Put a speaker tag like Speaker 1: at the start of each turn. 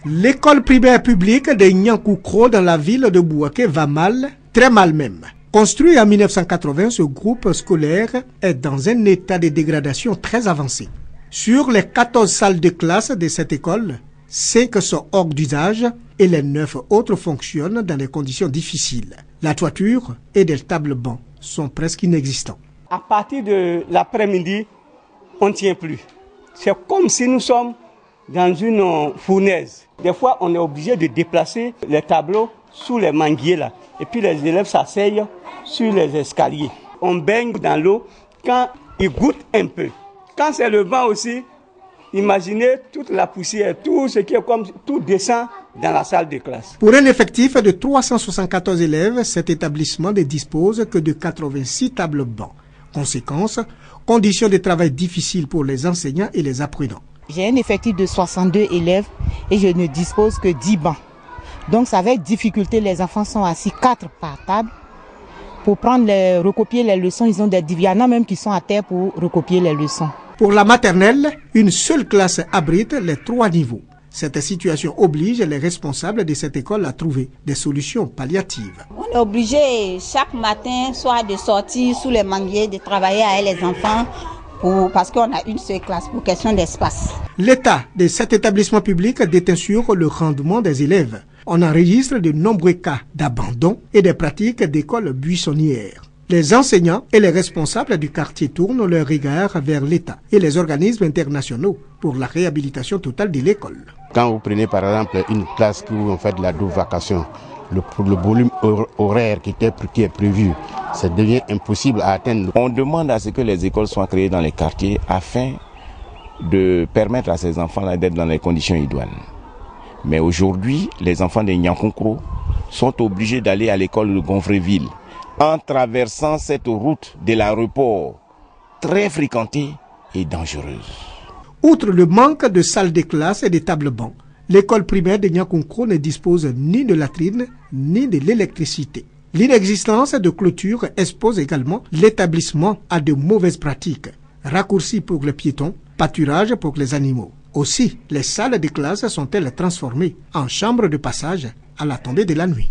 Speaker 1: L'école primaire publique de Nyankoukro dans la ville de Bouaké va mal, très mal même. Construit en 1980, ce groupe scolaire est dans un état de dégradation très avancé. Sur les 14 salles de classe de cette école, 5 sont hors d'usage et les 9 autres fonctionnent dans des conditions difficiles. La toiture et des tables bancs sont presque inexistants.
Speaker 2: À partir de l'après-midi, on ne tient plus. C'est comme si nous sommes dans une fournaise. Des fois, on est obligé de déplacer les tableaux sous les manguiers là. Et puis les élèves s'asseyent sur les escaliers. On baigne dans l'eau quand ils goûtent un peu. Quand c'est le vent aussi, imaginez toute la poussière, tout ce qui est comme tout descend dans la salle de classe.
Speaker 1: Pour un effectif de 374 élèves, cet établissement ne dispose que de 86 tables bancs. Conséquence, conditions de travail difficiles pour les enseignants et les apprenants.
Speaker 3: J'ai un effectif de 62 élèves et je ne dispose que 10 bancs. Donc ça va être difficulté, les enfants sont assis 4 par table. Pour recopier les leçons, ils ont des divans. Il y en a même qui sont à terre pour recopier les leçons.
Speaker 1: Pour la maternelle, une seule classe abrite les 3 niveaux. Cette situation oblige les responsables de cette école à trouver des solutions palliatives.
Speaker 4: On est obligé chaque matin soit de sortir sous les manguiers, de travailler avec les enfants parce qu'on a une seule classe pour question d'espace.
Speaker 1: L'état de cet établissement public déteint sur le rendement des élèves. On enregistre de nombreux cas d'abandon et des pratiques d'écoles buissonnières. Les enseignants et les responsables du quartier tournent leur regard vers l'État et les organismes internationaux pour la réhabilitation totale de l'école.
Speaker 5: Quand vous prenez par exemple une classe où on fait de la double vacation, le volume horaire qui est prévu, ça devient impossible à atteindre.
Speaker 6: On demande à ce que les écoles soient créées dans les quartiers afin de permettre à ces enfants-là d'être dans les conditions idoines. Mais aujourd'hui, les enfants de Nyankoukro sont obligés d'aller à l'école de Gonfreville en traversant cette route de l'aéroport très fréquentée et dangereuse.
Speaker 1: Outre le manque de salles de classe et de tables bancs, l'école primaire de Nyankoukro ne dispose ni de latrines ni de l'électricité. L'inexistence de clôture expose également l'établissement à de mauvaises pratiques, raccourcis pour les piétons, pâturage pour les animaux. Aussi, les salles de classe sont-elles transformées en chambres de passage à la tombée de la nuit.